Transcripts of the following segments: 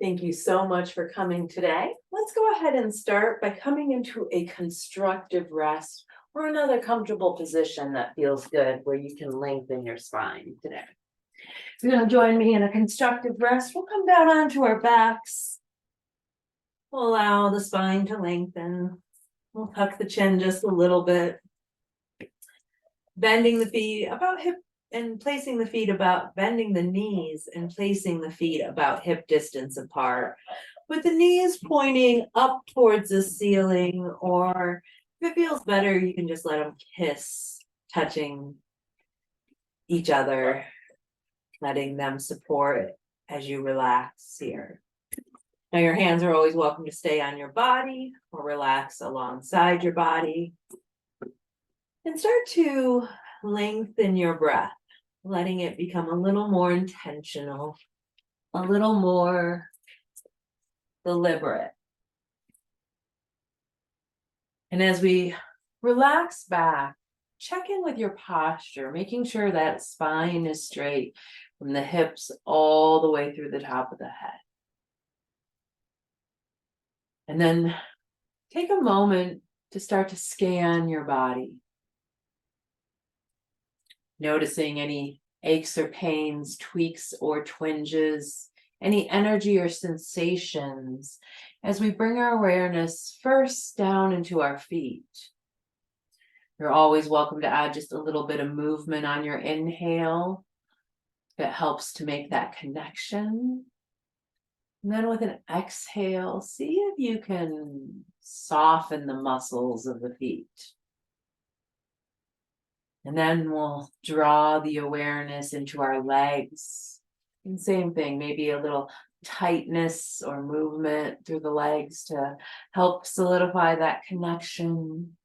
Thank you so much for coming today. Let's go ahead and start by coming into a constructive rest or another comfortable position that feels good where you can lengthen your spine today. If you're going to join me in a constructive rest, we'll come down onto our backs. We'll allow the spine to lengthen. We'll tuck the chin just a little bit. Bending the feet about hip and placing the feet about, bending the knees and placing the feet about hip distance apart, with the knees pointing up towards the ceiling, or if it feels better, you can just let them kiss, touching each other, letting them support as you relax here. Now your hands are always welcome to stay on your body or relax alongside your body. And start to lengthen your breath, letting it become a little more intentional, a little more deliberate. And as we relax back, check in with your posture, making sure that spine is straight from the hips all the way through the top of the head. And then take a moment to start to scan your body. Noticing any aches or pains, tweaks or twinges, any energy or sensations as we bring our awareness first down into our feet. You're always welcome to add just a little bit of movement on your inhale that helps to make that connection. And then with an exhale, see if you can soften the muscles of the feet. And then we'll draw the awareness into our legs. And same thing, maybe a little tightness or movement through the legs to help solidify that connection.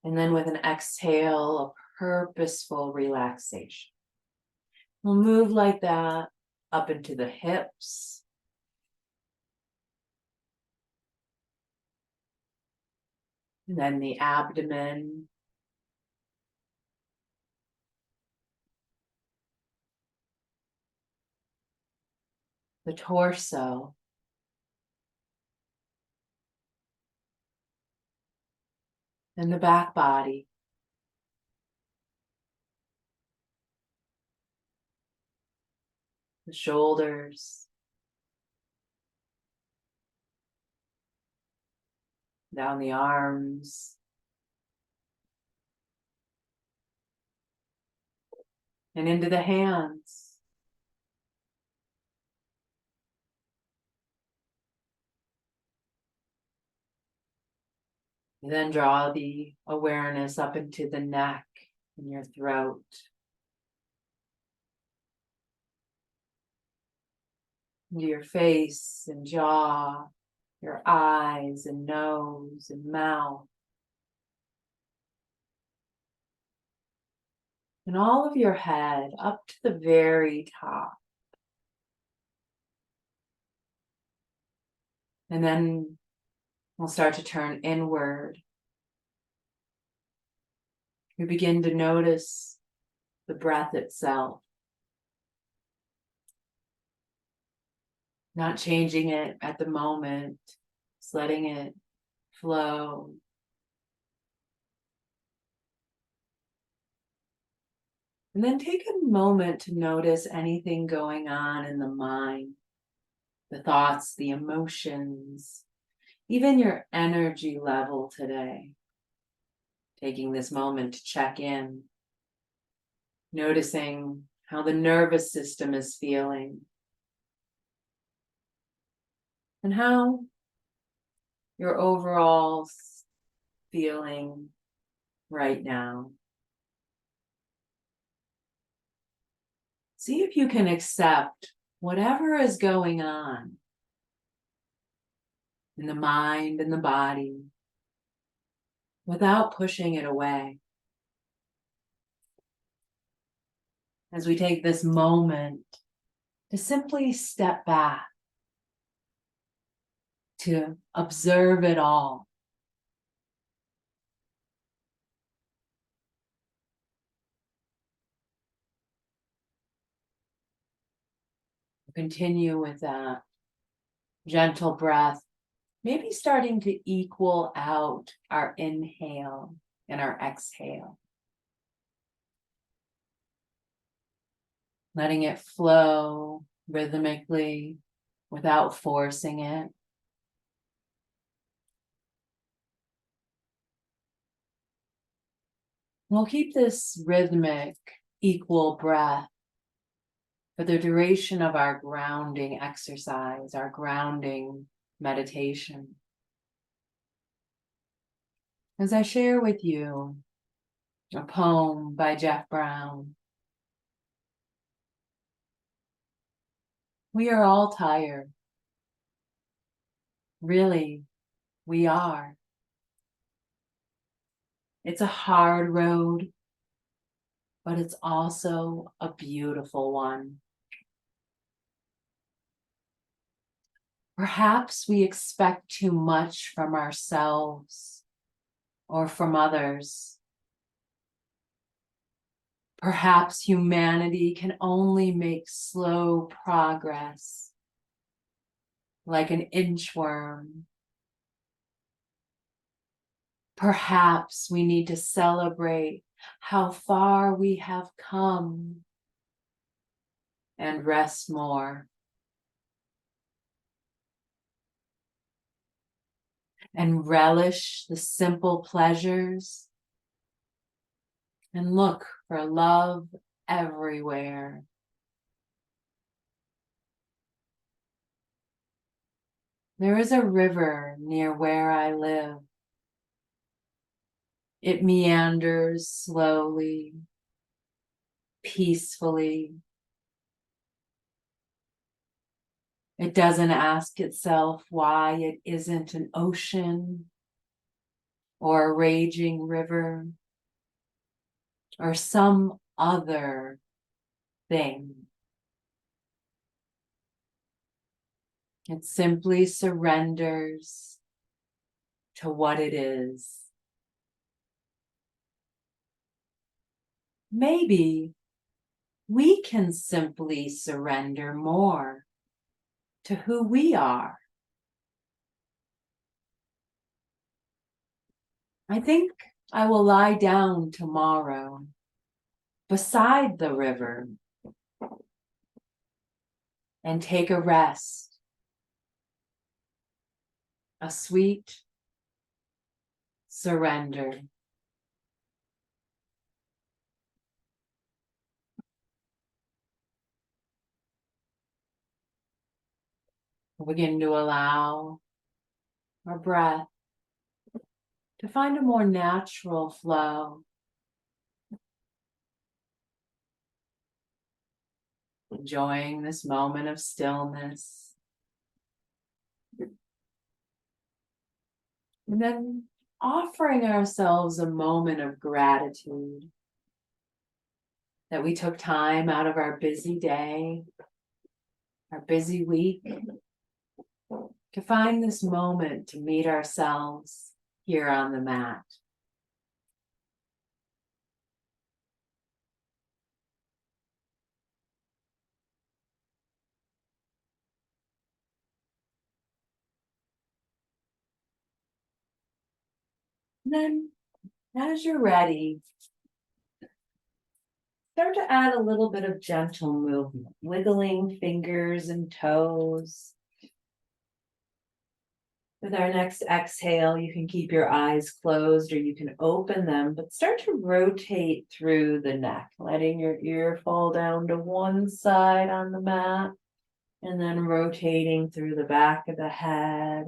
And then with an exhale, a purposeful relaxation. We'll move like that up into the hips. And then the abdomen. The torso, and the back body. The shoulders, down the arms, and into the hands. And then draw the awareness up into the neck and your throat. Into your face and jaw, your eyes and nose and mouth. And all of your head up to the very top. And then we'll start to turn inward. We begin to notice the breath itself. Not changing it at the moment, just letting it flow. And then take a moment to notice anything going on in the mind, the thoughts, the emotions, even your energy level today. Taking this moment to check in, noticing how the nervous system is feeling, and how your overall feeling right now. See if you can accept whatever is going on in the mind and the body without pushing it away. As we take this moment to simply step back, to observe it all. Continue with that Gentle breath, maybe starting to equal out our inhale and our exhale. Letting it flow rhythmically without forcing it. We'll keep this rhythmic, equal breath for the duration of our grounding exercise, our grounding meditation. As I share with you a poem by Jeff Brown. We are all tired. Really, we are. It's a hard road, but it's also a beautiful one. Perhaps we expect too much from ourselves or from others. Perhaps humanity can only make slow progress, like an inchworm. Perhaps we need to celebrate how far we have come and rest more. And relish the simple pleasures and look for love everywhere. There is a river near where I live. It meanders slowly, peacefully. It doesn't ask itself why it isn't an ocean or a raging river or some other thing. It simply surrenders to what it is. Maybe we can simply surrender more to who we are. I think I will lie down tomorrow beside the river and take a rest, a sweet surrender. Begin to allow our breath to find a more natural flow. Enjoying this moment of stillness. And then offering ourselves a moment of gratitude that we took time out of our busy day, our busy week, to find this moment to meet ourselves here on the mat. And then, as you're ready, start to add a little bit of gentle movement, wiggling fingers and toes. With our next exhale, you can keep your eyes closed or you can open them, but start to rotate through the neck, letting your ear fall down to one side on the mat, and then rotating through the back of the head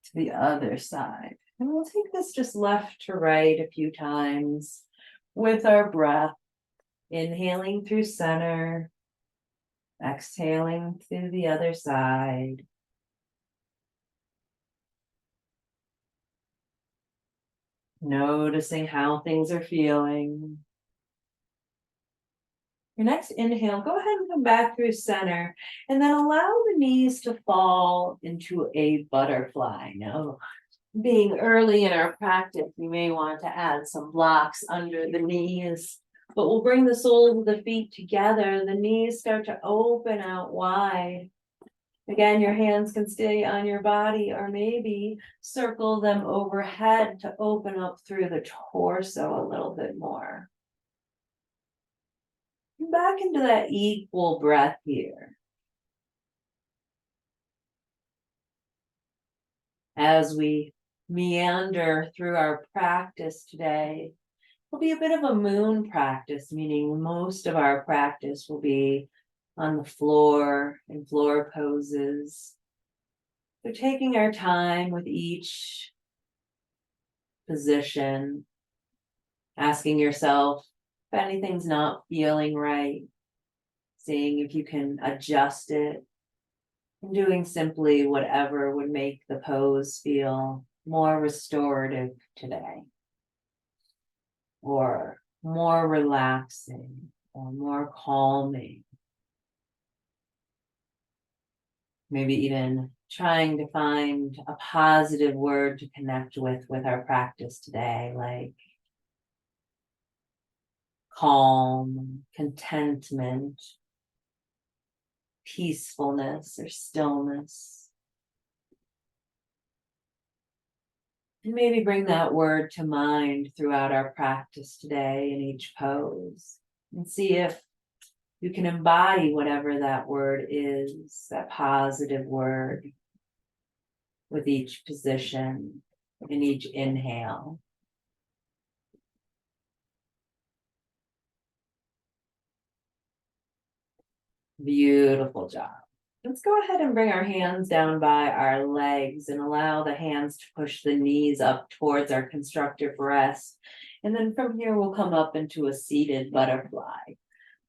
to the other side. And we'll take this just left to right a few times with our breath, inhaling through center, exhaling through the other side. Noticing how things are feeling. Your next inhale, go ahead and come back through center and then allow the knees to fall into a butterfly. Now, being early in our practice, you may want to add some blocks under the knees, but we'll bring the soles of the feet together. The knees start to open out wide. Again, your hands can stay on your body or maybe circle them overhead to open up through the torso a little bit more. Back into that equal breath here. As we meander through our practice today, will be a bit of a moon practice, meaning most of our practice will be on the floor in floor poses. So taking our time with each position, asking yourself if anything's not feeling right, seeing if you can adjust it, and doing simply whatever would make the pose feel more restorative today, or more relaxing, or more calming. Maybe even trying to find a positive word to connect with our practice today, like calm, contentment, peacefulness, or stillness. And maybe bring that word to mind throughout our practice today in each pose, and see if you can embody whatever that word is, that positive word, with each position, in each inhale. Beautiful job. Let's go ahead and bring our hands down by our legs and allow the hands to push the knees up towards our constructive rest. And then from here, we'll come up into a seated butterfly.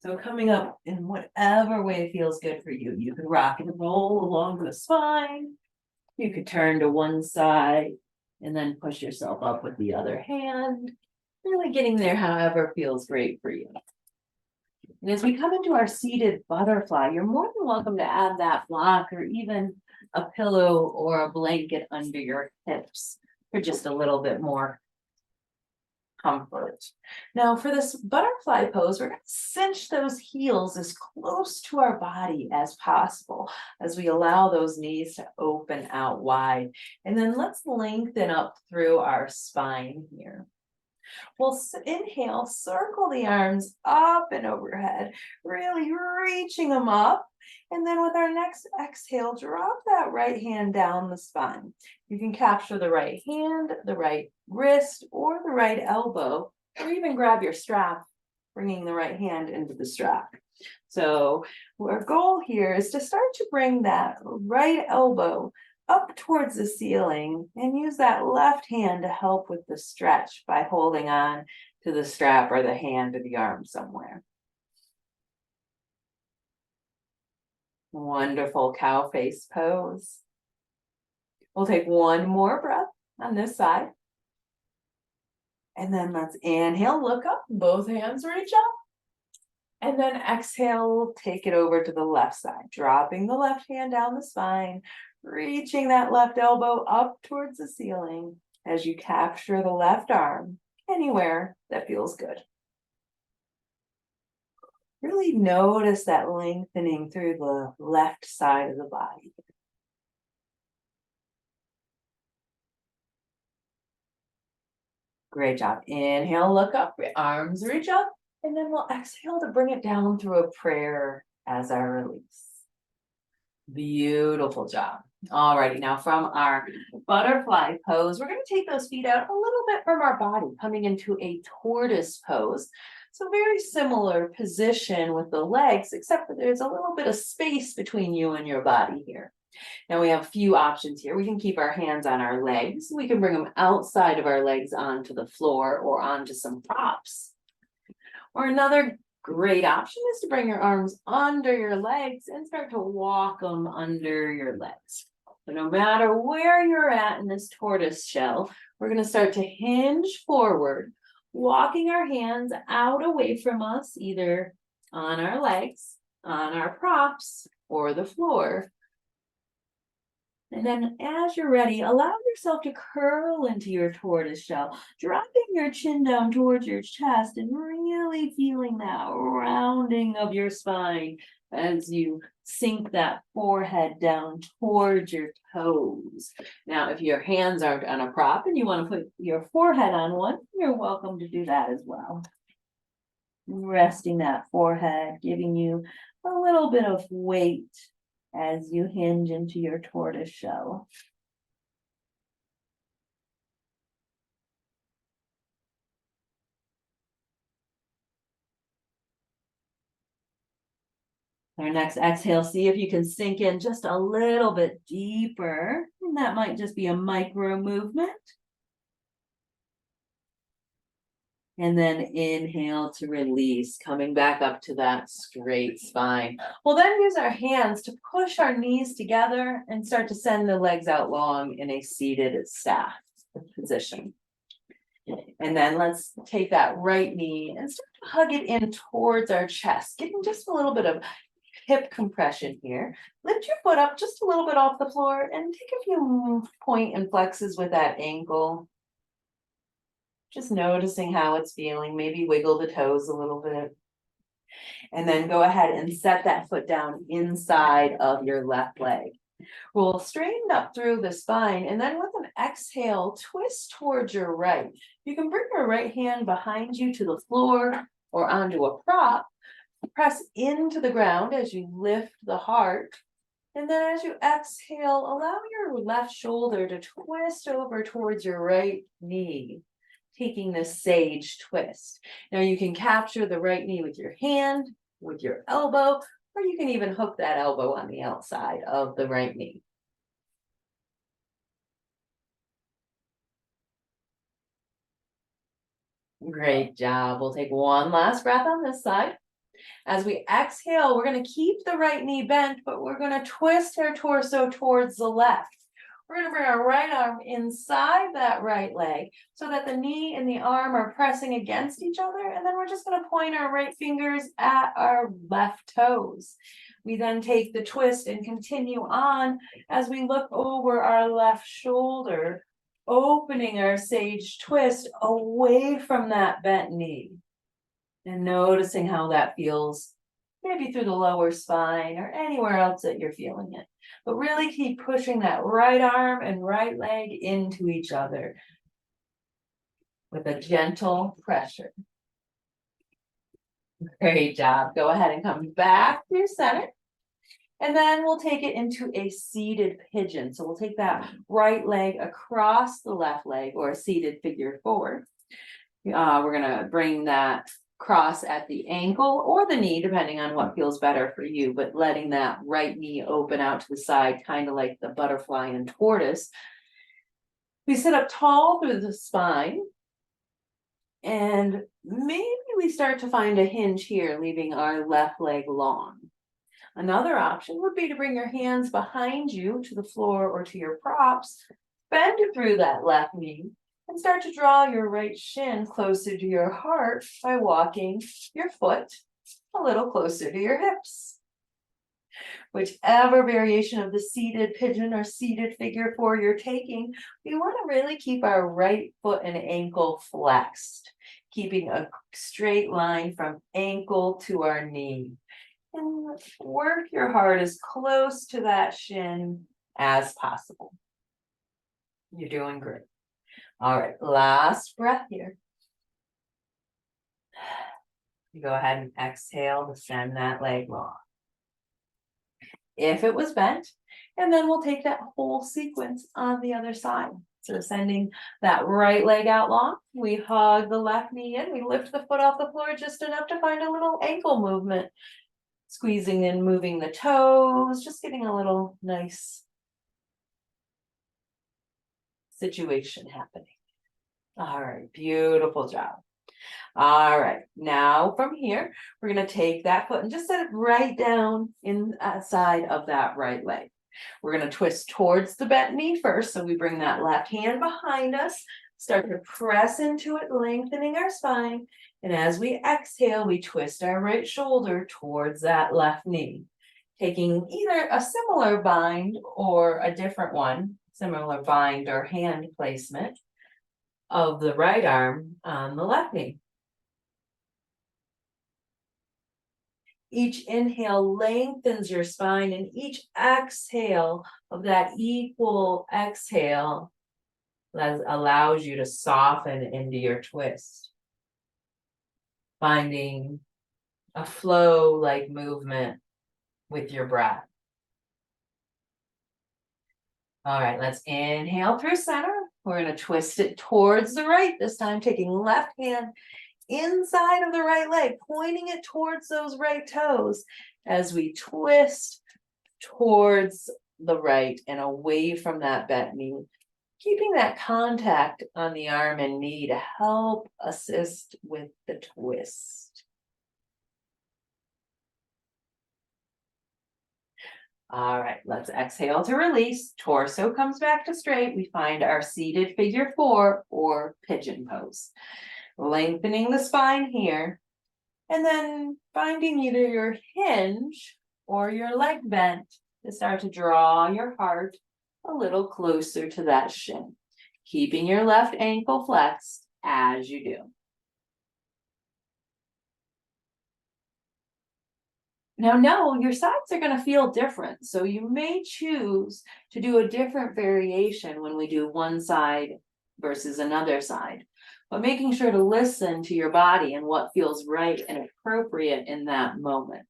So coming up in whatever way feels good for you. You could rock and roll along the spine. You could turn to one side and then push yourself up with the other hand. Really getting there however feels great for you. And as we come into our seated butterfly, you're more than welcome to add that block or even a pillow or a blanket under your hips for just a little bit more comfort. Now for this butterfly pose, we're going to cinch those heels as close to our body as possible as we allow those knees to open out wide. And then let's lengthen up through our spine here. We'll inhale, circle the arms up and overhead, really reaching them up. And then with our next exhale, drop that right hand down the spine. You can capture the right hand, the right wrist, or the right elbow, or even grab your strap, bringing the right hand into the strap. So our goal here is to start to bring that right elbow up towards the ceiling and use that left hand to help with the stretch by holding on to the strap or the hand or the arm somewhere. Wonderful cow face pose. We'll take one more breath on this side. And then let's inhale, look up, both hands reach up. And then exhale, take it over to the left side, dropping the left hand down the spine, reaching that left elbow up towards the ceiling as you capture the left arm anywhere that feels good. Really notice that lengthening through the left side of the body. Great job. Inhale, look up, arms reach up, and then we'll exhale to bring it down through a prayer as our release. Beautiful job. Alrighty, now from our butterfly pose, we're going to take those feet out a little bit from our body, coming into a tortoise pose. So very similar position with the legs, except that there's a little bit of space between you and your body here. Now we have a few options here. We can keep our hands on our legs. We can bring them outside of our legs onto the floor or onto some props. Or another great option is to bring your arms under your legs and start to walk them under your legs. So no matter where you're at in this tortoise shell, we're going to start to hinge forward, walking our hands out away from us, either on our legs, on our props, or the floor. And then as you're ready, allow yourself to curl into your tortoise shell, dropping your chin down towards your chest and really feeling that rounding of your spine as you sink that forehead down towards your toes. Now, if your hands aren't on a prop and you want to put your forehead on one, you're welcome to do that as well. Resting that forehead, giving you a little bit of weight as you hinge into your tortoise shell. Our next exhale, see if you can sink in just a little bit deeper. And that might just be a micro movement. And then inhale to release, coming back up to that straight spine. We'll then use our hands to push our knees together and start to send the legs out long in a seated staff position. And then let's take that right knee and start to hug it in towards our chest, getting just a little bit of hip compression here. Lift your foot up just a little bit off the floor and take a few point and flexes with that ankle. Just noticing how it's feeling, maybe wiggle the toes a little bit. And then go ahead and set that foot down inside of your left leg. Roll straighten up through the spine, and then with an exhale, twist towards your right. You can bring your right hand behind you to the floor or onto a prop. Press into the ground as you lift the heart. And then as you exhale, allow your left shoulder to twist over towards your right knee, taking this sage twist. Now you can capture the right knee with your hand, with your elbow, or you can even hook that elbow on the outside of the right knee. Great job. We'll take one last breath on this side. As we exhale, we're going to keep the right knee bent, but we're going to twist our torso towards the left. We're going to bring our right arm inside that right leg so that the knee and the arm are pressing against each other. And then we're just going to point our right fingers at our left toes. We then take the twist and continue on as we look over our left shoulder, opening our sage twist away from that bent knee. And noticing how that feels, maybe through the lower spine or anywhere else that you're feeling it. But really keep pushing that right arm and right leg into each other with a gentle pressure. Great job. Go ahead and come back to your center. And then we'll take it into a seated pigeon. So we'll take that right leg across the left leg, or a seated figure forward. We're going to bring that cross at the ankle or the knee, depending on what feels better for you, but letting that right knee open out to the side, kind of like the butterfly and tortoise. We sit up tall through the spine, and maybe we start to find a hinge here, leaving our left leg long. Another option would be to bring your hands behind you to the floor or to your props, bend through that left knee, and start to draw your right shin closer to your heart by walking your foot a little closer to your hips. Whichever variation of the seated pigeon or seated figure four you're taking, we want to really keep our right foot and ankle flexed, keeping a straight line from ankle to our knee. And work your heart as close to that shin as possible. You're doing great. All right, last breath here. You go ahead and exhale to send that leg long. If it was bent, and then we'll take that whole sequence on the other side. So sending that right leg out long, we hug the left knee in, we lift the foot off the floor just enough to find a little ankle movement. Squeezing and moving the toes, just getting a little nice situation happening. All right, beautiful job. All right, now from here, we're going to take that foot and just set it right down inside of that right leg. We're going to twist towards the bent knee first. So we bring that left hand behind us, start to press into it, lengthening our spine. And as we exhale, we twist our right shoulder towards that left knee, taking either a similar bind or a different one, similar bind or hand placement of the right arm on the left knee. Each inhale lengthens your spine, and each exhale of that equal exhale allows you to soften into your twist, finding a flow-like movement with your breath. All right, let's inhale through center. We're going to twist it towards the right this time, taking left hand inside of the right leg, pointing it towards those right toes as we twist towards the right and away from that bent knee, keeping that contact on the arm and knee to help assist with the twist. All right, let's exhale to release. Torso comes back to straight. We find our seated figure 4 or pigeon pose. Lengthening the spine here, and then finding either your hinge or your leg bent to start to draw your heart a little closer to that shin, keeping your left ankle flexed as you do. Now, no, your sides are going to feel different, so you may choose to do a different variation when we do one side versus another side, but making sure to listen to your body and what feels right and appropriate in that moment.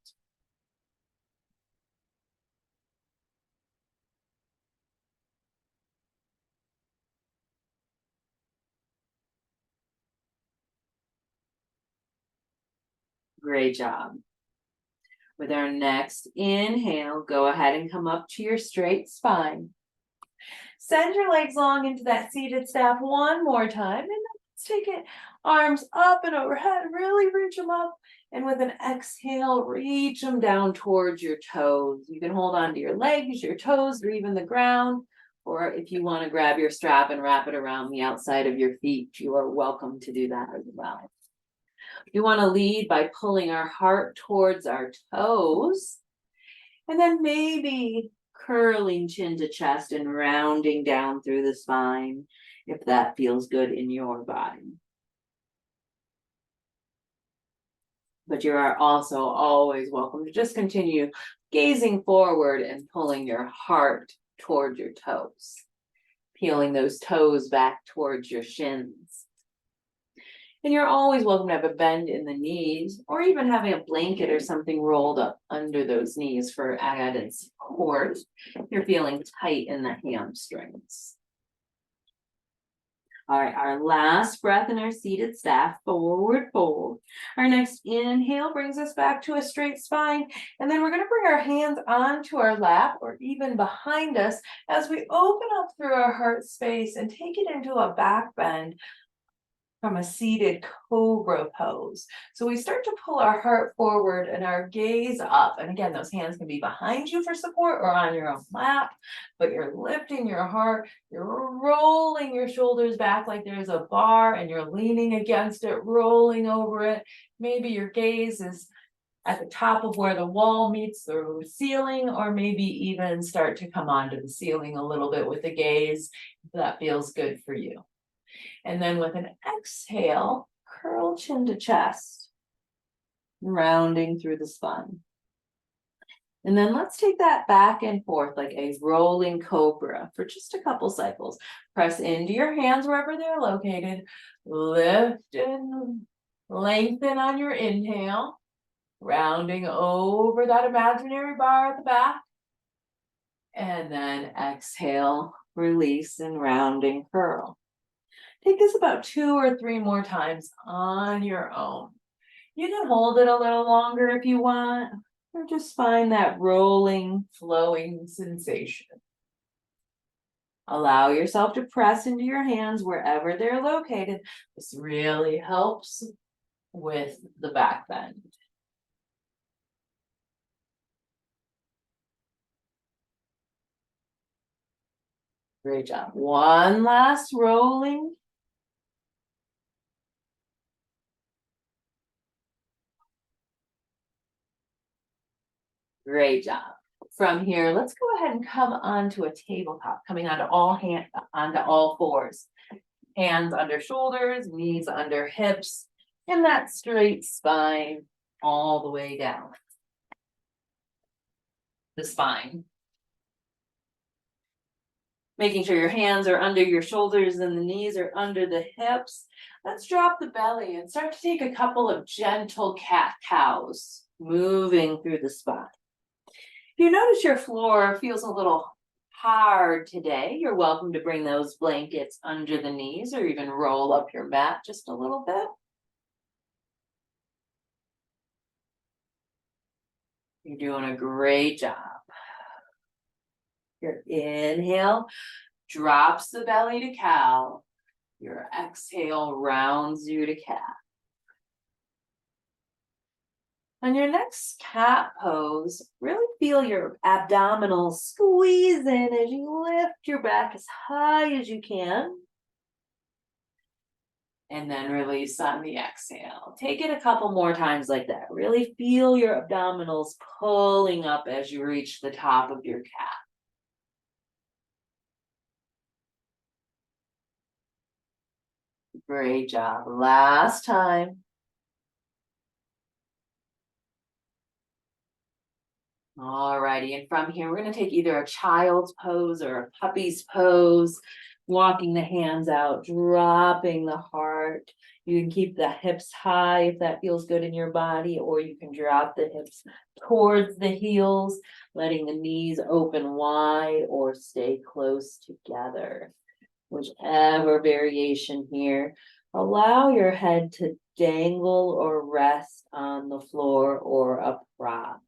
Great job. With our next inhale, go ahead and come up to your straight spine. Send your legs long into that seated staff one more time, and then let's take it arms up and overhead, really reach them up, and with an exhale, reach them down towards your toes. You can hold on to your legs, your toes, or even the ground, or if you want to grab your strap and wrap it around the outside of your feet, you are welcome to do that as well. We want to lead by pulling our heart towards our toes, and then maybe curling chin to chest and rounding down through the spine if that feels good in your body. But you are also always welcome to just continue gazing forward and pulling your heart towards your toes, peeling those toes back towards your shins. And you're always welcome to have a bend in the knees, or even having a blanket or something rolled up under those knees for added support. You're feeling tight in the hamstrings. All right, our last breath in our seated staff, forward fold. Our next inhale brings us back to a straight spine, and then we're going to bring our hands onto our lap or even behind us as we open up through our heart space and take it into a back bend from a seated cobra pose. So we start to pull our heart forward and our gaze up. And again, those hands can be behind you for support or on your own lap, but you're lifting your heart, you're rolling your shoulders back like there's a bar and you're leaning against it, rolling over it. Maybe your gaze is at the top of where the wall meets the ceiling, or maybe even start to come onto the ceiling a little bit with the gaze, if that feels good for you. And then with an exhale, curl chin to chest, rounding through the spine. And then let's take that back and forth like a rolling cobra for just a couple cycles. Press into your hands wherever they're located. Lift and lengthen on your inhale, rounding over that imaginary bar at the back. And then exhale, release, and rounding curl. Take this about 2 or 3 more times on your own. You can hold it a little longer if you want, or just find that rolling, flowing sensation. Allow yourself to press into your hands wherever they're located. This really helps with the back bend. Great job. One last rolling. Great job. From here, let's go ahead and come onto a tabletop, coming onto all fours. Hands under shoulders, knees under hips, and that straight spine all the way down the spine. Making sure your hands are under your shoulders and the knees are under the hips. Let's drop the belly and start to take a couple of gentle cat-cows, moving through the spine. If you notice your floor feels a little hard today, you're welcome to bring those blankets under the knees or even roll up your mat just a little bit. You're doing a great job. Your inhale drops the belly to cow. Your exhale rounds you to cat. On your next cat pose, really feel your abdominals squeeze in as you lift your back as high as you can. And then release on the exhale. Take it a couple more times like that. Really feel your abdominals pulling up as you reach the top of your cat. Great job. Last time. Alrighty, and from here, we're going to take either a child's pose or a puppy's pose, walking the hands out, dropping the heart. You can keep the hips high if that feels good in your body, or you can drop the hips towards the heels, letting the knees open wide or stay close together. Whichever variation here. Allow your head to dangle or rest on the floor or a prop.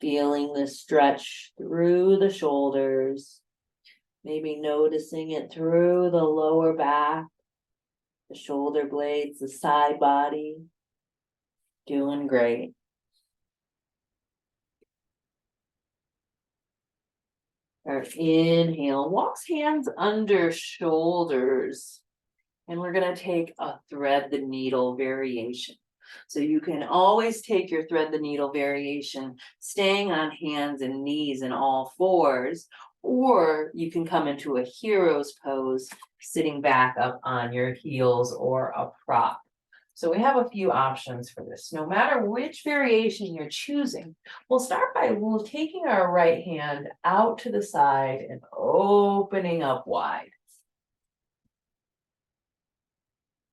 Feeling the stretch through the shoulders, maybe noticing it through the lower back, the shoulder blades, the side body. Doing great. Our inhale, walks hands under shoulders, and we're going to take a thread the needle variation. So you can always take your thread the needle variation, staying on hands and knees and all fours, or you can come into a hero's pose, sitting back up on your heels or a prop. So we have a few options for this. No matter which variation you're choosing, we'll start by taking our right hand out to the side and opening up wide.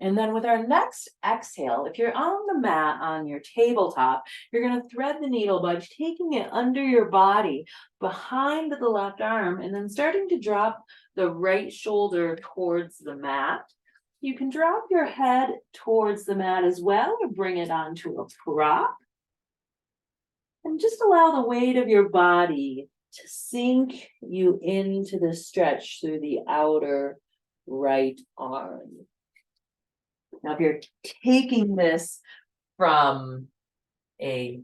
And then with our next exhale, if you're on the mat on your tabletop, you're going to thread the needle by taking it under your body behind the left arm and then starting to drop the right shoulder towards the mat. You can drop your head towards the mat as well or bring it onto a prop. And just allow the weight of your body to sink you into the stretch through the outer right arm. Now, if you're taking this from a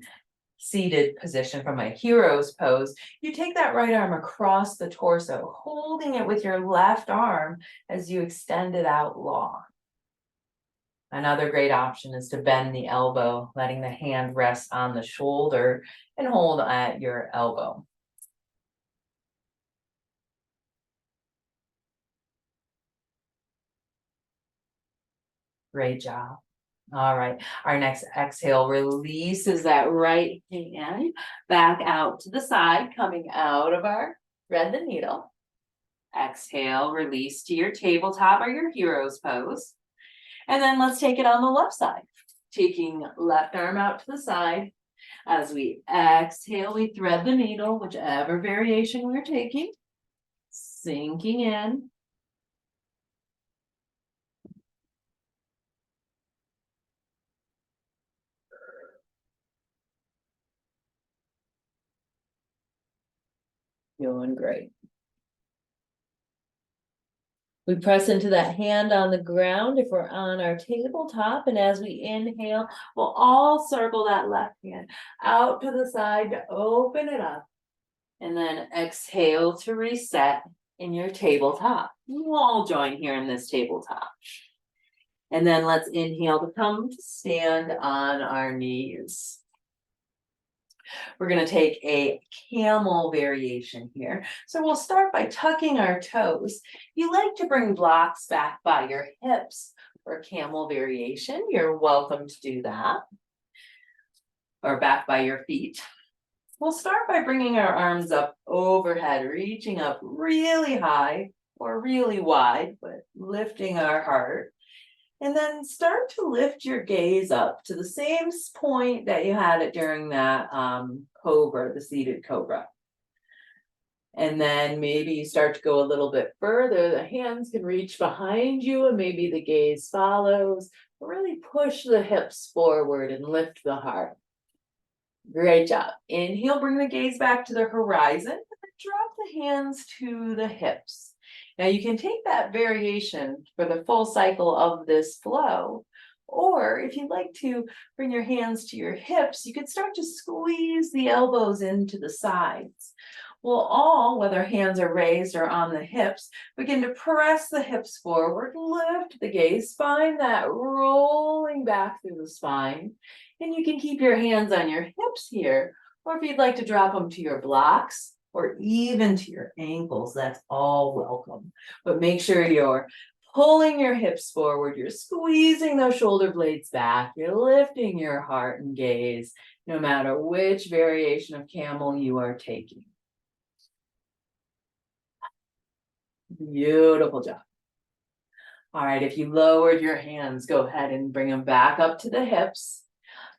seated position, from a hero's pose, you take that right arm across the torso, holding it with your left arm as you extend it out long. Another great option is to bend the elbow, letting the hand rest on the shoulder and hold at your elbow. Great job. All right, our next exhale releases that right hand back out to the side, coming out of our thread the needle. Exhale, release to your tabletop or your hero's pose. And then let's take it on the left side. Taking left arm out to the side. As we exhale, we thread the needle, whichever variation we're taking. Sinking in. Doing great. We press into that hand on the ground if we're on our tabletop, and as we inhale, we'll all circle that left hand out to the side to open it up, and then exhale to reset in your tabletop. We'll all join here in this tabletop. And then let's inhale to come to stand on our knees. We're gonna take a camel variation here. So we'll start by tucking our toes. You like to bring blocks back by your hips for a camel variation. You're welcome to do that. Or back by your feet. We'll start by bringing our arms up overhead, reaching up really high or really wide, but lifting our heart. And then start to lift your gaze up to the same point that you had it during that cobra, the seated cobra. And then maybe you start to go a little bit further. The hands can reach behind you and maybe the gaze follows. Really push the hips forward and lift the heart. Great job. Inhale, bring the gaze back to the horizon and then drop the hands to the hips. Now you can take that variation for the full cycle of this flow, or if you'd like to bring your hands to your hips, you can start to squeeze the elbows into the sides. We'll all, whether hands are raised or on the hips, begin to press the hips forward, lift the gaze, find that rolling back through the spine. And you can keep your hands on your hips here, or if you'd like to drop them to your blocks or even to your ankles, that's all welcome. But make sure you're pulling your hips forward, you're squeezing those shoulder blades back, you're lifting your heart and gaze, no matter which variation of camel you are taking. Beautiful job. All right, if you lowered your hands, go ahead and bring them back up to the hips.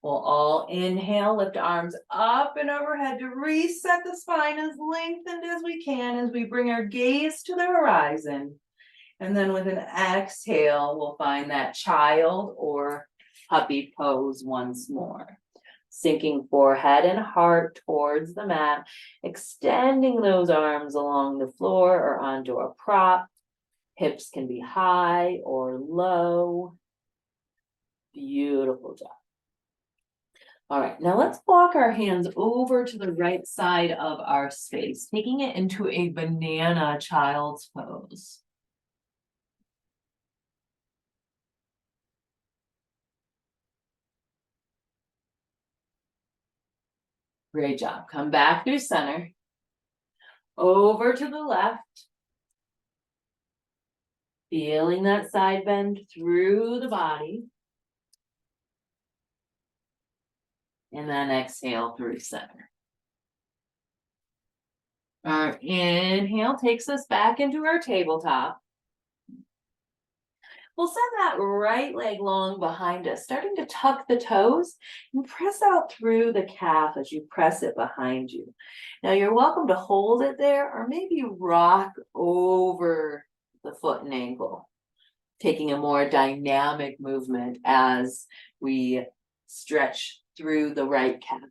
We'll all inhale, lift arms up and overhead to reset the spine as lengthened as we can as we bring our gaze to the horizon. And then with an exhale, we'll find that child or puppy pose once more. Sinking forehead and heart towards the mat, extending those arms along the floor or onto a prop. Hips can be high or low. Beautiful job. All right, now let's walk our hands over to the right side of our space, taking it into a banana child's pose. Great job. Come back through center. Over to the left. Feeling that side bend through the body. And then exhale through center. Our inhale takes us back into our tabletop. We'll send that right leg long behind us, starting to tuck the toes and press out through the calf as you press it behind you. Now you're welcome to hold it there or maybe rock over the foot and ankle, taking a more dynamic movement as we stretch through the right calf.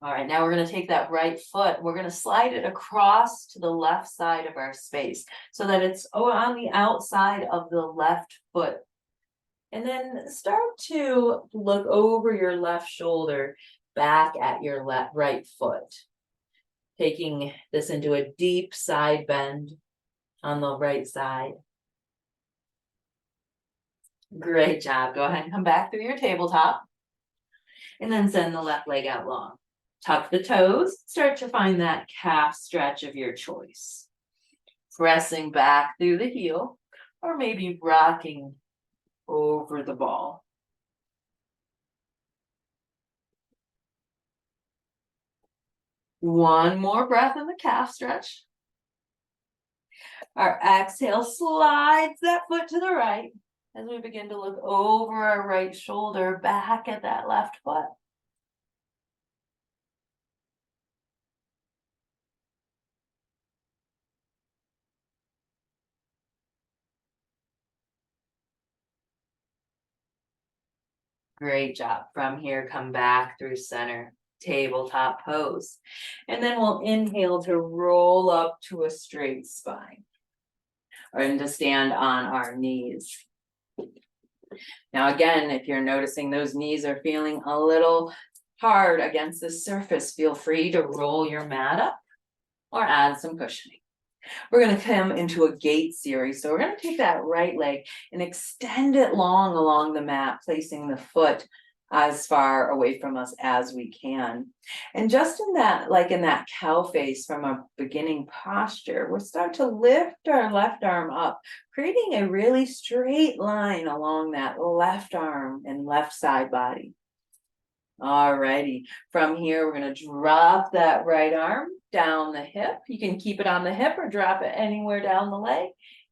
All right, now we're going to take that right foot. We're going to slide it across to the left side of our space so that it's on the outside of the left foot. And then start to look over your left shoulder back at your right foot. Taking this into a deep side bend on the right side. Great job. Go ahead and come back through your tabletop. And then send the left leg out long. Tuck the toes, start to find that calf stretch of your choice. Pressing back through the heel, or maybe rocking over the ball. One more breath in the calf stretch. Our exhale slides that foot to the right as we begin to look over our right shoulder back at that left foot. Great job. From here, come back through center, tabletop pose. And then we'll inhale to roll up to a straight spine. Or to stand on our knees. Now again, if you're noticing those knees are feeling a little hard against the surface, feel free to roll your mat up. or add some cushioning. We're gonna come into a gate series, so we're gonna take that right leg and extend it long along the mat, placing the foot as far away from us as we can. And just in that, like in that cow face from a beginning posture, we'll start to lift our left arm up, creating a really straight line along that left arm and left side body. Alrighty, from here, we're gonna drop that right arm down the hip. You can keep it on the hip or drop it anywhere down the leg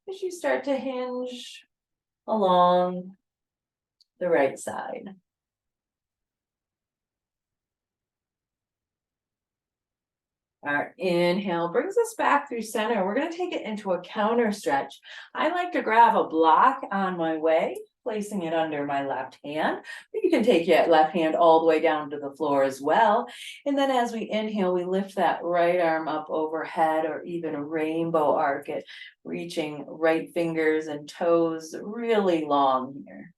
as you start to hinge along the right side. Our inhale brings us back through center. We're gonna take it into a counter stretch. I like to grab a block on my way, placing it under my left hand. But you can take your left hand all the way down to the floor as well. And then as we inhale, we lift that right arm up overhead or even a rainbow arc it, reaching right fingers and toes really long here.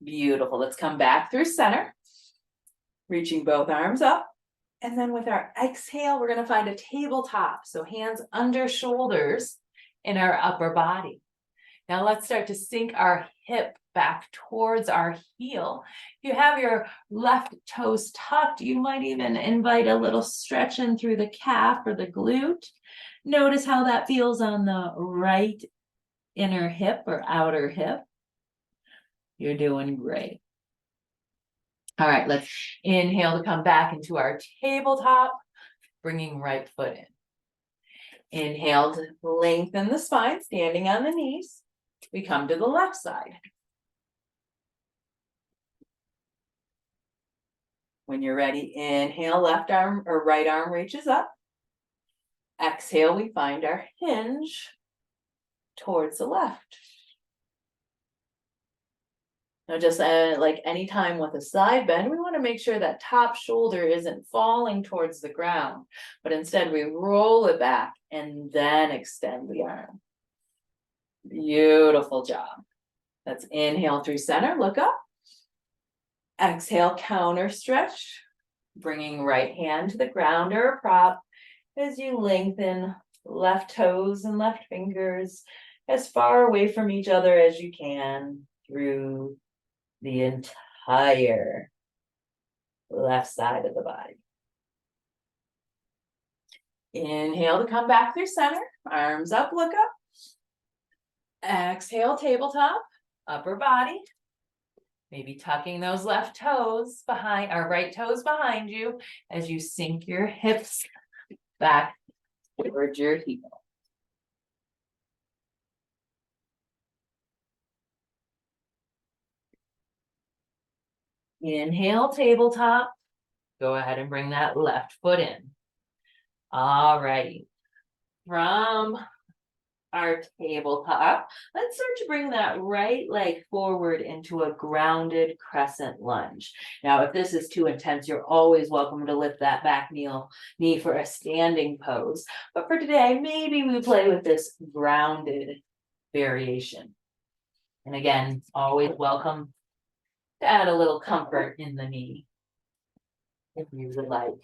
Beautiful. Let's come back through center. Reaching both arms up. And then with our exhale, we're going to find a tabletop. So hands under shoulders in our upper body. Now let's start to sink our hip back towards our heel. If you have your left toes tucked, you might even invite a little stretch in through the calf or the glute. Notice how that feels on the right inner hip or outer hip. You're doing great. All right, let's inhale to come back into our tabletop, bringing right foot in. Inhale to lengthen the spine, standing on the knees. We come to the left side. When you're ready, inhale, left arm or right arm reaches up. Exhale, we find our hinge towards the left. Now just like any time with a side bend, we want to make sure that top shoulder isn't falling towards the ground, but instead we roll it back and then extend the arm. Beautiful job. Let's inhale through center, look up. Exhale, counter stretch, bringing right hand to the ground or a prop as you lengthen left toes and left fingers as far away from each other as you can through the entire left side of the body. Inhale to come back through center, arms up, look up. Exhale, tabletop, upper body. Maybe tucking those left toes behind, or right toes behind you as you sink your hips back towards your heel. Inhale, tabletop. Go ahead and bring that left foot in. All right. From our tabletop, let's start to bring that right leg forward into a grounded crescent lunge. Now, if this is too intense, you're always welcome to lift that back knee for a standing pose. But for today, maybe we play with this grounded variation. And again, always welcome to add a little comfort in the knee, if you would like.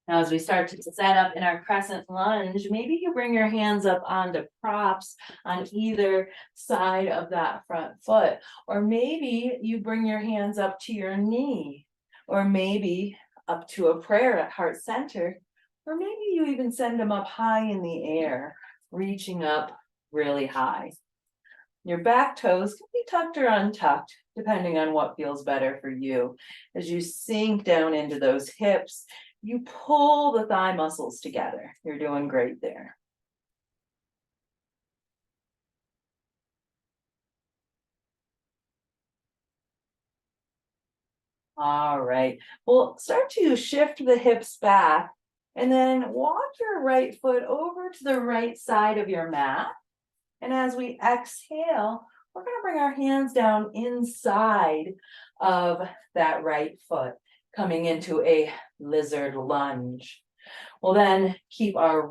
Now, as we start to set up in our crescent lunge, maybe you bring your hands up onto props on either side of that front foot, or maybe you bring your hands up to your knee, or maybe up to a prayer at heart center, or maybe you even send them up high in the air, reaching up really high. Your back toes can be tucked or untucked, depending on what feels better for you. As you sink down into those hips, you pull the thigh muscles together. You're doing great there. All right. Well, start to shift the hips back and then walk your right foot over to the right side of your mat. And as we exhale, we're going to bring our hands down inside of that right foot, coming into a lizard lunge. We'll then keep our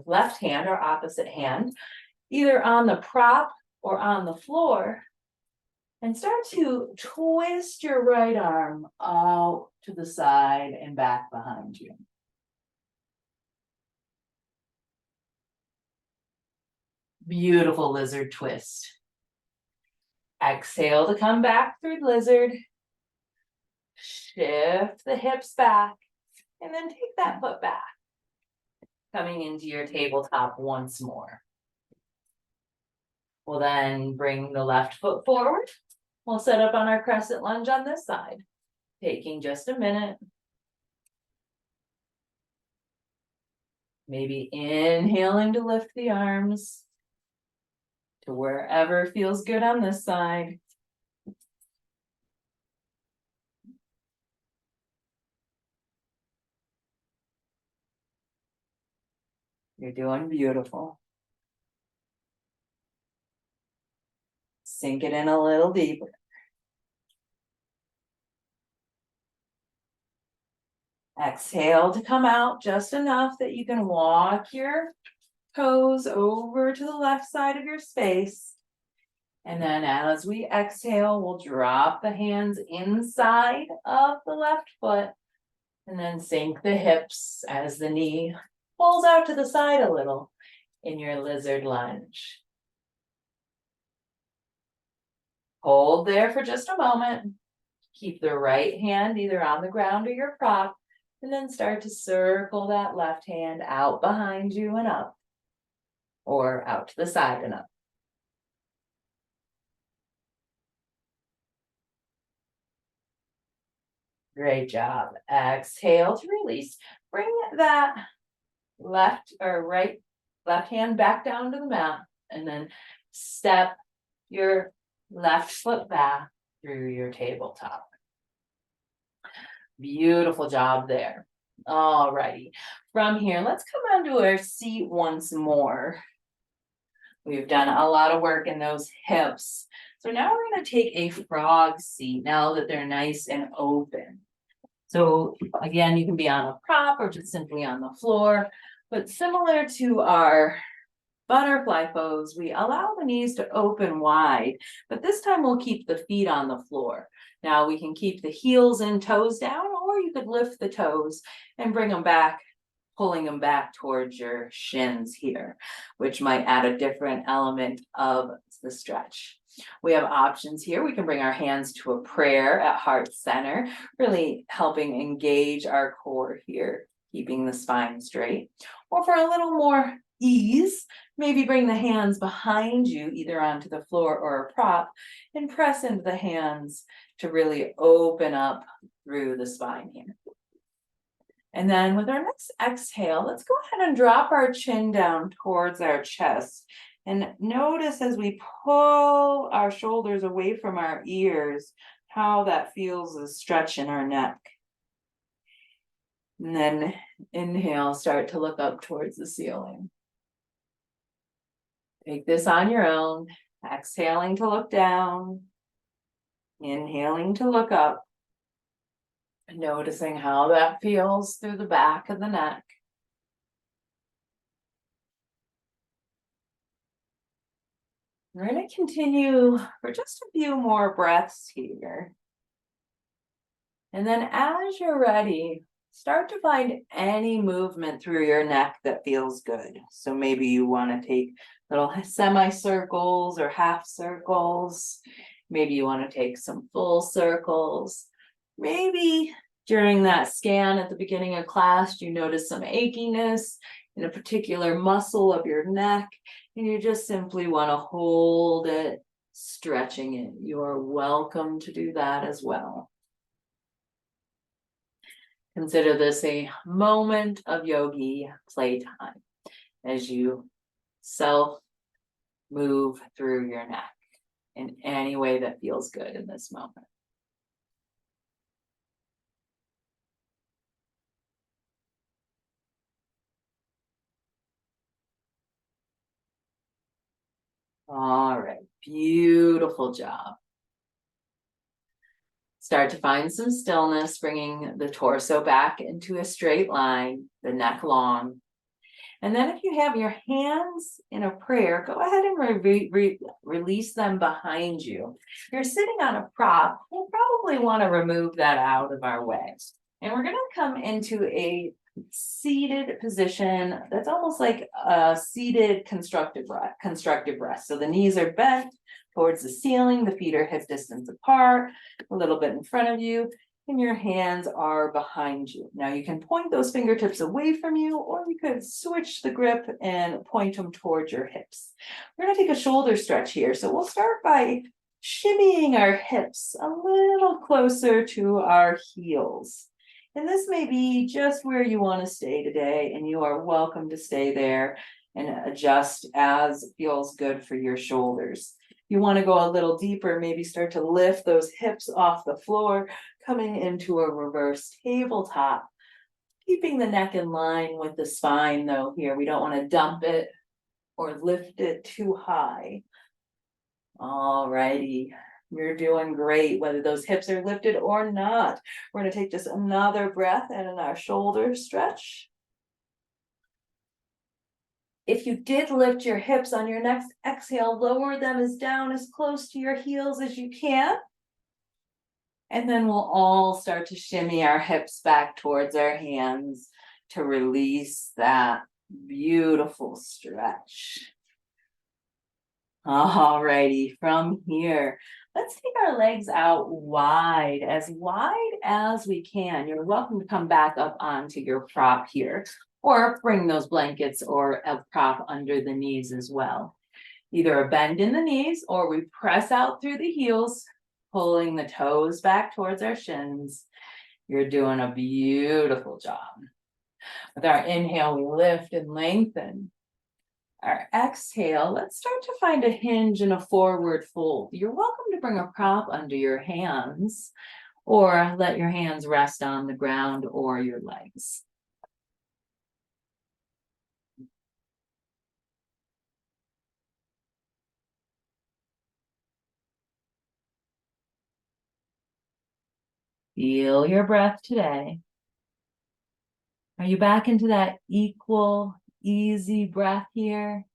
left hand, our opposite hand, either on the prop or on the floor. And start to twist your right arm out to the side and back behind you. Beautiful lizard twist. Exhale to come back through lizard. Shift the hips back and then take that foot back. Coming into your tabletop once more. We'll then bring the left foot forward. We'll set up on our crescent lunge on this side. Taking just a minute. Maybe inhaling to lift the arms to wherever feels good on this side. You're doing beautiful. Sink it in a little deeper. Exhale to come out just enough that you can walk your toes over to the left side of your space. And then as we exhale, we'll drop the hands inside of the left foot and then sink the hips as the knee pulls out to the side a little in your lizard lunge. Hold there for just a moment. Keep the right hand either on the ground or your prop, and then start to circle that left hand out behind you and up, or out to the side and up. Great job. Exhale to release. Bring that left hand back down to the mat, and then step your left foot back through your tabletop. Beautiful job there. Alrighty. From here, let's come onto our seat once more. We've done a lot of work in those hips. So now we're going to take a frog seat now that they're nice and open. So again, you can be on a prop or just simply on the floor, but similar to our butterfly pose, we allow the knees to open wide, but this time we'll keep the feet on the floor. Now we can keep the heels and toes down, or you could lift the toes and bring them back, pulling them back towards your shins here, which might add a different element of the stretch. We have options here. We can bring our hands to a prayer at heart center, really helping engage our core here, keeping the spine straight. Or for a little more ease, maybe bring the hands behind you, either onto the floor or a prop, and press into the hands to really open up through the spine here. And then with our next exhale, let's go ahead and drop our chin down towards our chest. And notice as we pull our shoulders away from our ears, how that feels a stretch in our neck. And then inhale, start to look up towards the ceiling. Take this on your own, exhaling to look down, inhaling to look up, noticing how that feels through the back of the neck. We're going to continue for just a few more breaths here. And then as you're ready, start to find any movement through your neck that feels good. So maybe you want to take little semicircles or half circles. Maybe you want to take some full circles. Maybe during that scan at the beginning of class, you notice some achiness in a particular muscle of your neck, and you just simply want to hold it, stretching it. You are welcome to do that as well. Consider this a moment of yogi playtime as you self-move through your neck in any way that feels good in this moment. All right, beautiful job. Start to find some stillness, bringing the torso back into a straight line, the neck long. And then if you have your hands in a prayer, go ahead and release them behind you. If you're sitting on a prop, we'll probably want to remove that out of our way. And we're going to come into a seated position that's almost like a seated constructive rest. So the knees are bent towards the ceiling, the feet are hip distance apart, a little bit in front of you, and your hands are behind you. Now you can point those fingertips away from you, or you could switch the grip and point them towards your hips. We're going to take a shoulder stretch here. So we'll start by shimmying our hips a little closer to our heels. And this may be just where you want to stay today, and you are welcome to stay there and adjust as feels good for your shoulders. You want to go a little deeper, maybe start to lift those hips off the floor, coming into a reverse tabletop. Keeping the neck in line with the spine though here. We don't want to dump it or lift it too high. All righty. You're doing great, whether those hips are lifted or not. We're going to take just another breath in our shoulder stretch. If you did lift your hips on your next exhale, lower them down as close to your heels as you can. And then we'll all start to shimmy our hips back towards our hands to release that beautiful stretch. All righty, from here, let's take our legs out wide as we can. You're welcome to come back up onto your prop here, or bring those blankets or a prop under the knees as well. Either a bend in the knees, or we press out through the heels, pulling the toes back towards our shins. You're doing a beautiful job. With our inhale, we lift and lengthen. Our exhale, let's start to find a hinge and a forward fold. You're welcome to bring a prop under your hands, or let your hands rest on the ground or your legs. Feel your breath today. Are you back into that equal, easy breath here?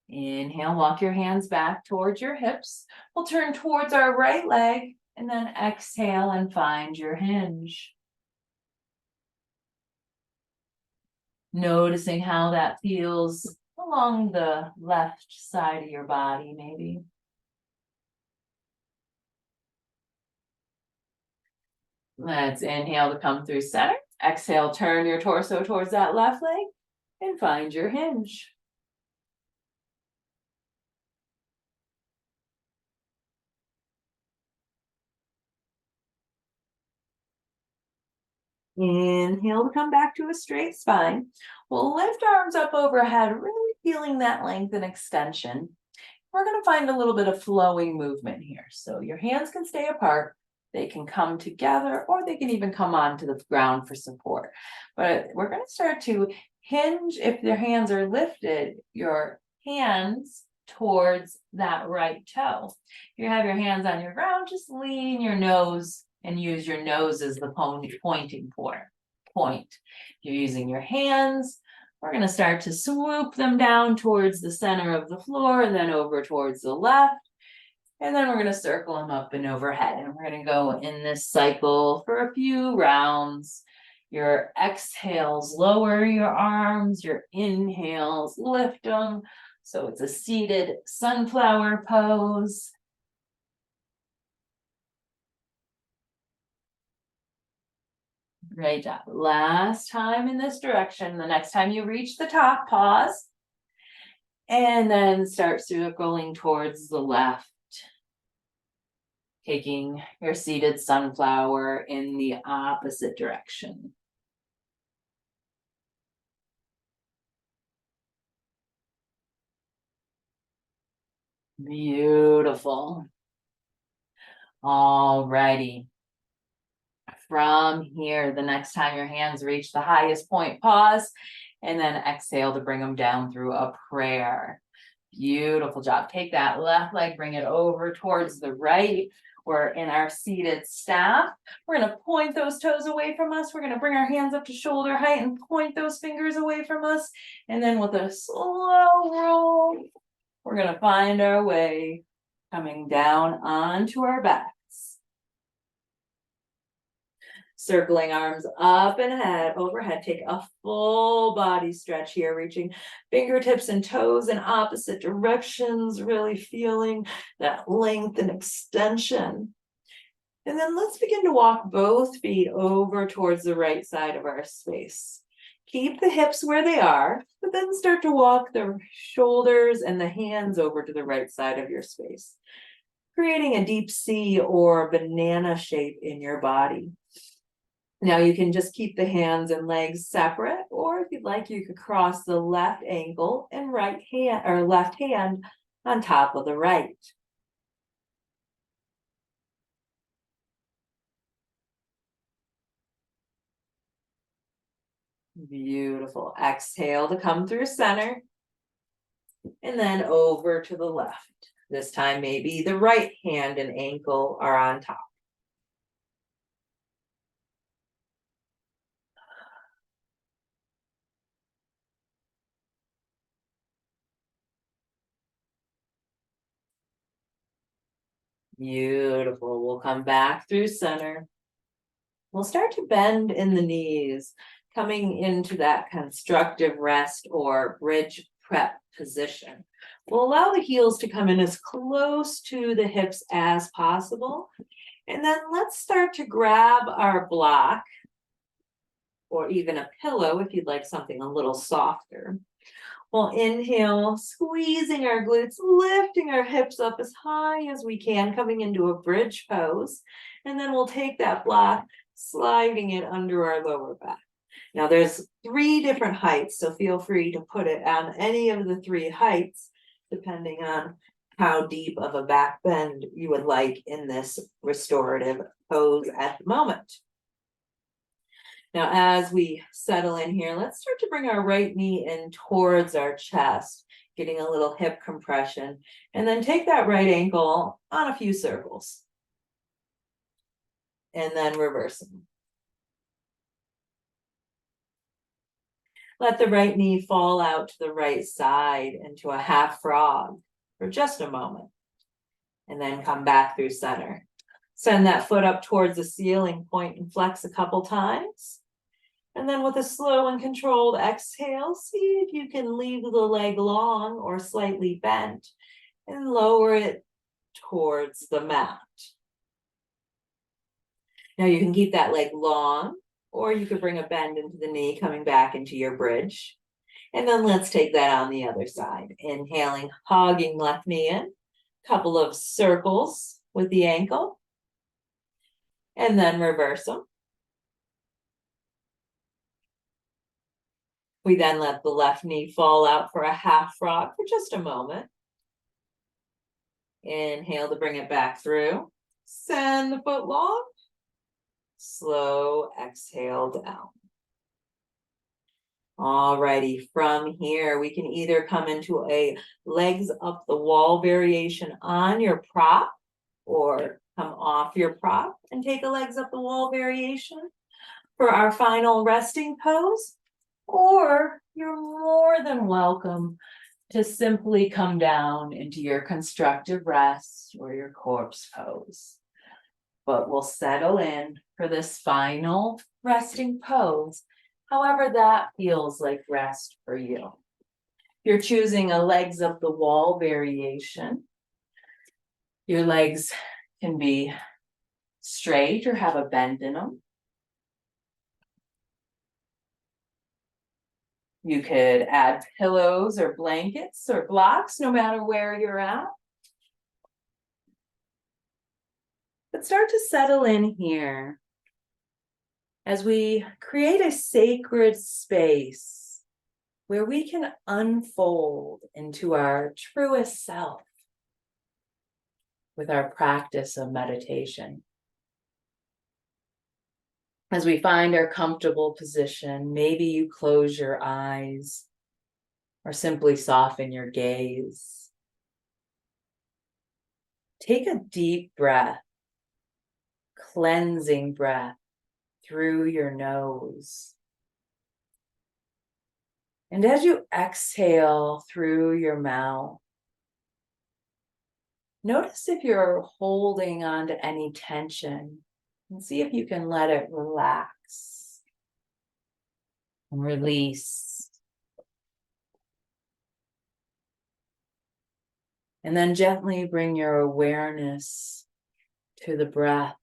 Inhale, walk your hands back towards your hips. We'll turn towards our right leg, and then exhale and find your hinge. Noticing how that feels along the left side of your body, maybe. Let's inhale to come through center. Exhale, turn your torso towards that left leg and find your hinge. Inhale to come back to a straight spine. We'll lift arms up overhead, really feeling that length and extension. We're going to find a little bit of flowing movement here. So your hands can stay apart. They can come together, or they can even come onto the ground for support. But we're going to start to hinge. If your hands are lifted, your hands towards that right toe. If you have your hands on your ground, just lean your nose and use your nose as the pointing point. If you're using your hands, we're going to start to swoop them down towards the center of the floor, and then over towards the left. And then we're going to circle them up and overhead. And we're going to go in this cycle for a few rounds. Your exhales, lower your arms. Your inhales, lift them. So it's a seated sunflower pose. Great job. Last time in this direction. The next time you reach the top, pause. And then start circling towards the left. Taking your seated sunflower in the opposite direction. Beautiful. All righty. From here, the next time your hands reach the highest point, pause, and then exhale to bring them down through a prayer. Beautiful job. Take that left leg, bring it over towards the right. We're in our seated staff. We're gonna point those toes away from us. We're gonna bring our hands up to shoulder height and point those fingers away from us. And then with a slow roll, we're gonna find our way coming down onto our backs. Circling arms up and ahead, overhead, take a full body stretch here, reaching fingertips and toes in opposite directions, really feeling that length and extension. And then let's begin to walk both feet over towards the right side of our space. Keep the hips where they are, but then start to walk the shoulders and the hands over to the right side of your space, creating a deep C or banana shape in your body. Now you can just keep the hands and legs separate, or if you'd like, you could cross the left ankle and right hand or left hand on top of the right. Beautiful. Exhale to come through center. And then over to the left. This time, maybe the right hand and ankle are on top. Beautiful. We'll come back through center. We'll start to bend in the knees, coming into that constructive rest or bridge prep position. We'll allow the heels to come in as close to the hips as possible. And then let's start to grab our block or even a pillow if you'd like something a little softer. We'll inhale, squeezing our glutes, lifting our hips up as high as we can, coming into a bridge pose. And then we'll take that block, sliding it under our lower back. Now there's 3 different heights, so feel free to put it on any of the 3 heights, depending on how deep of a back bend you would like in this restorative pose at the moment. Now, as we settle in here, let's start to bring our right knee in towards our chest, getting a little hip compression, and then take that right ankle on a few circles. And then reverse them. Let the right knee fall out to the right side into a half frog for just a moment. And then come back through center. Send that foot up towards the ceiling, point and flex a couple times. And then with a slow and controlled exhale, see if you can leave the leg long or slightly bent and lower it towards the mat. Now you can keep that leg long, or you could bring a bend into the knee, coming back into your bridge. And then let's take that on the other side. Inhaling, hogging left knee in, couple of circles with the ankle, and then reverse them. We then let the left knee fall out for a half frog for just a moment. Inhale to bring it back through. Send the foot long. Slow exhale down. Alrighty, from here, we can either come into a legs up the wall variation on your prop, or come off your prop and take a legs up the wall variation for our final resting pose. Or you're more than welcome to simply come down into your constructive rest or your corpse pose. But we'll settle in for this final resting pose, however that feels like rest for you. You're choosing a legs up the wall variation. Your legs can be straight or have a bend in them. You could add pillows or blankets or blocks, no matter where you're at. But start to settle in here as we create a sacred space where we can unfold into our truest self with our practice of meditation. As we find our comfortable position, maybe you close your eyes or simply soften your gaze. Take a deep breath, cleansing breath through your nose. And as you exhale through your mouth, notice if you're holding on to any tension and see if you can let it relax and release. And then gently bring your awareness to the breath,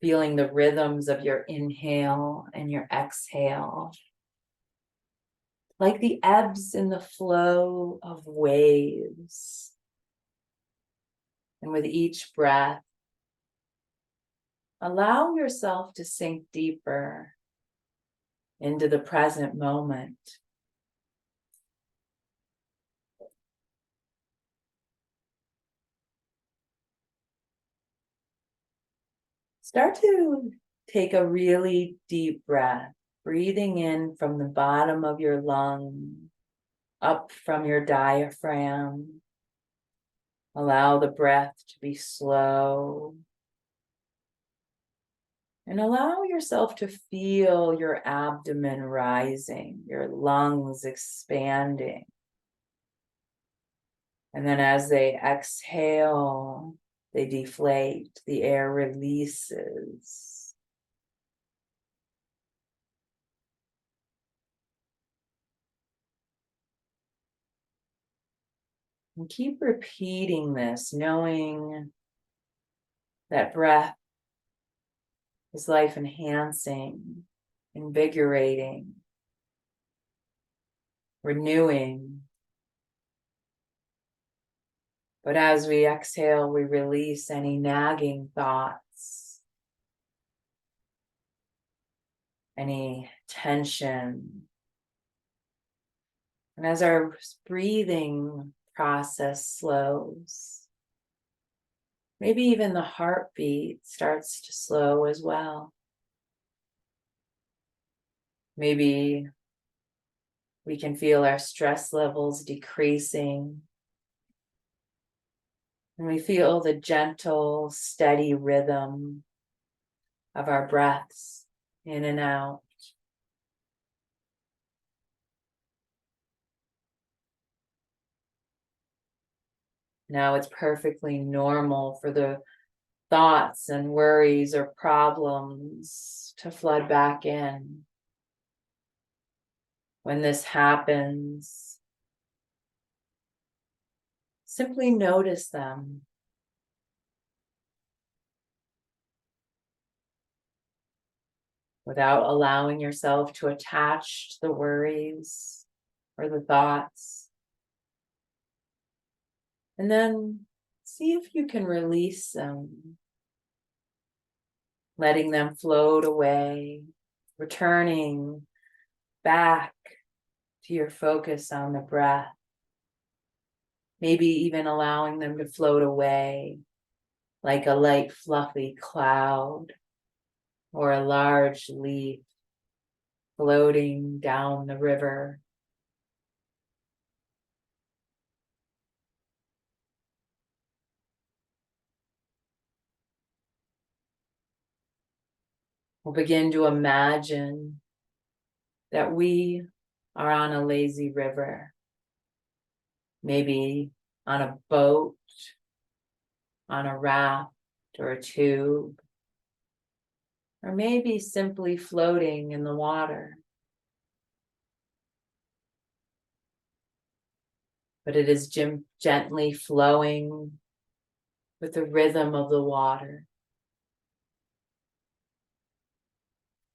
feeling the rhythms of your inhale and your exhale, like the ebbs and the flow of waves. And with each breath, allow yourself to sink deeper into the present moment. Start to take a really deep breath, breathing in from the bottom of your lung, up from your diaphragm. Allow the breath to be slow. And allow yourself to feel your abdomen rising, your lungs expanding. And then as they exhale, they deflate, the air releases. And keep repeating this, knowing that breath is life enhancing, invigorating, renewing. But as we exhale, we release any nagging thoughts, any tension. And as our breathing process slows, maybe even the heartbeat starts to slow as well. Maybe we can feel our stress levels decreasing. And we feel the gentle, steady rhythm of our breaths in and out. Now it's perfectly normal for the thoughts and worries or problems to flood back in. When this happens, simply notice them. Without allowing yourself to attach to the worries or the thoughts. And then see if you can release them, letting them float away, returning back to your focus on the breath. Maybe even allowing them to float away like a light, fluffy cloud or a large leaf floating down the river. We'll begin to imagine that we are on a lazy river, maybe on a boat, on a raft or a tube, or maybe simply floating in the water. But it is gently flowing with the rhythm of the water.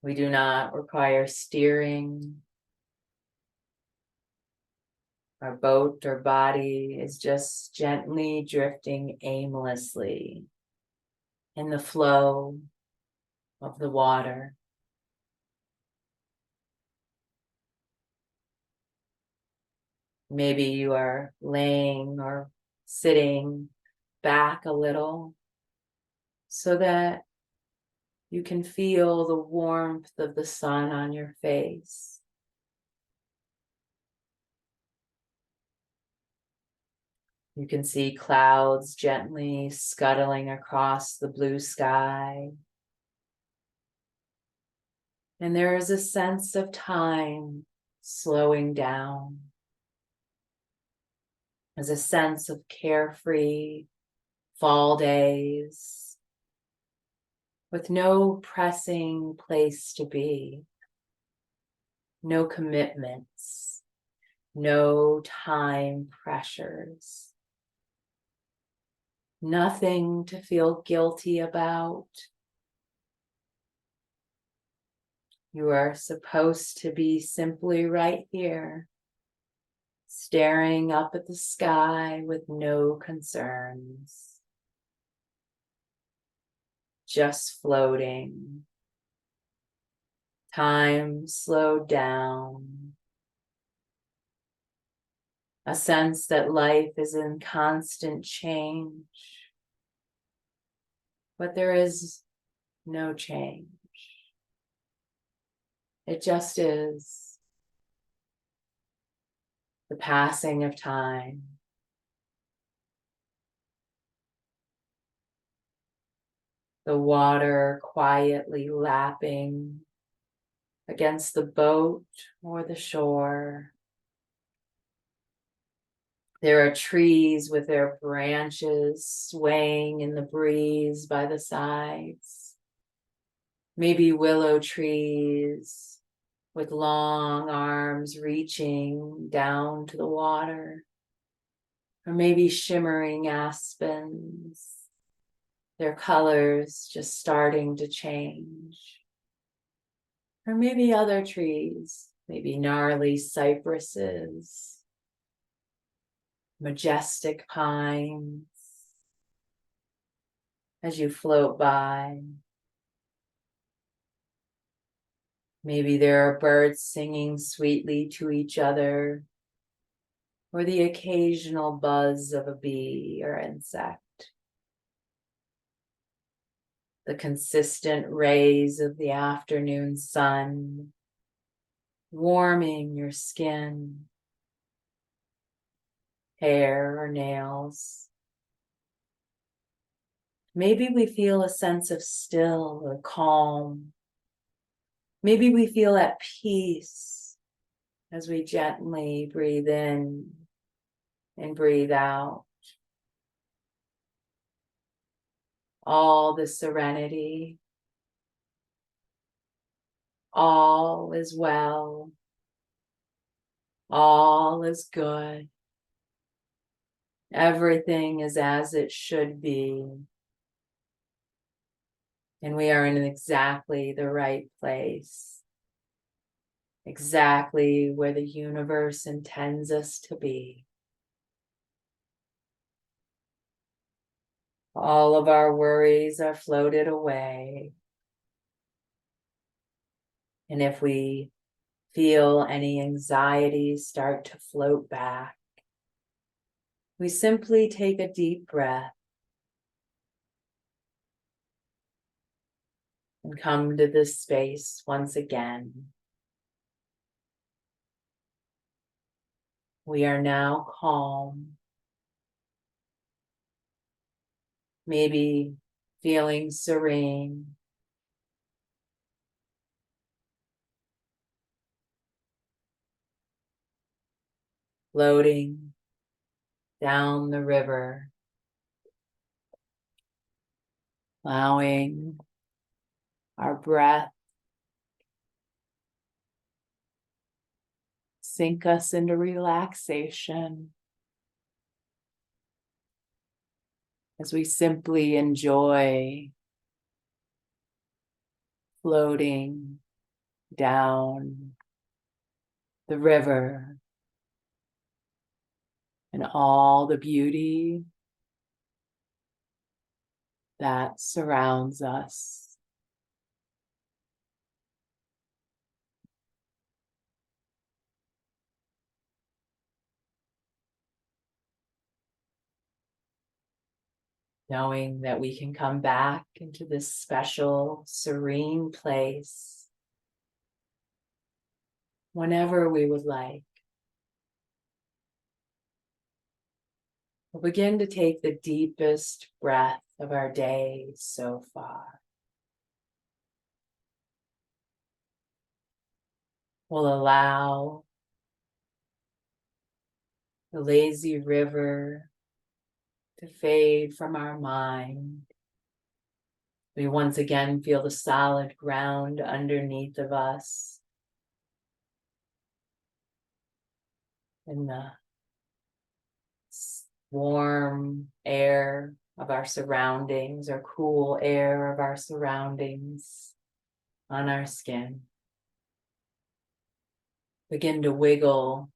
We do not require steering. Our boat or body is just gently drifting aimlessly in the flow of the water. Maybe you are laying or sitting back a little so that you can feel the warmth of the sun on your face. You can see clouds gently scuttling across the blue sky. And there is a sense of time slowing down. There's a sense of carefree fall days with no pressing place to be, no commitments, no time pressures, nothing to feel guilty about. You are supposed to be simply right here, staring up at the sky with no concerns, just floating. Time slowed down. A sense that life is in constant change, but there is no change. It just is the passing of time. The water quietly lapping against the boat or the shore. There are trees with their branches swaying in the breeze by the sides. Maybe willow trees with long arms reaching down to the water. Or maybe shimmering aspens, their colors just starting to change. Or maybe other trees, maybe gnarly cypresses, majestic pines, as you float by. Maybe there are birds singing sweetly to each other, or the occasional buzz of a bee or insect. The consistent rays of the afternoon sun warming your skin, hair, or nails. Maybe we feel a sense of still or calm. Maybe we feel at peace as we gently breathe in and breathe out. All the serenity, all is well, all is good. Everything is as it should be. And we are in exactly the right place, exactly where the universe intends us to be. All of our worries are floated away. And if we feel any anxiety start to float back, we simply take a deep breath and come to this space once again. We are now calm, maybe feeling serene, floating down the river, allowing our breath sink us into relaxation as we simply enjoy floating down the river and all the beauty that surrounds us. Knowing that we can come back into this special, serene place whenever we would like. We'll begin to take the deepest breath of our day so far. We'll allow the lazy river to fade from our mind. We once again feel the solid ground underneath of us and the warm air of our surroundings or cool air of our surroundings on our skin. Begin to wiggle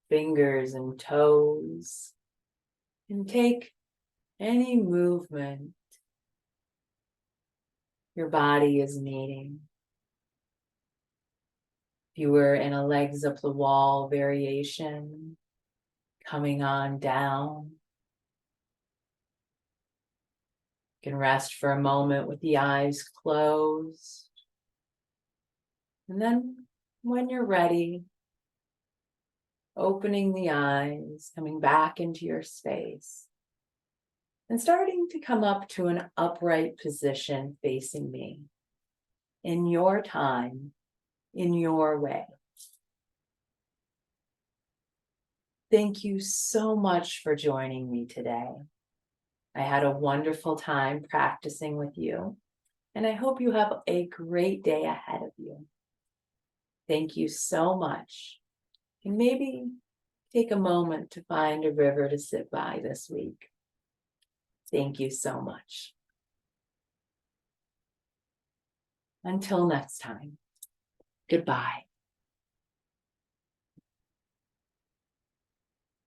fingers and toes and take any movement your body is needing. If you were in a legs up the wall variation, coming on down, you can rest for a moment with the eyes closed. And then when you're ready, opening the eyes, coming back into your space, and starting to come up to an upright position facing me in your time, in your way. Thank you so much for joining me today. I had a wonderful time practicing with you, and I hope you have a great day ahead of you. Thank you so much. And maybe take a moment to find a river to sit by this week. Thank you so much. Until next time, goodbye.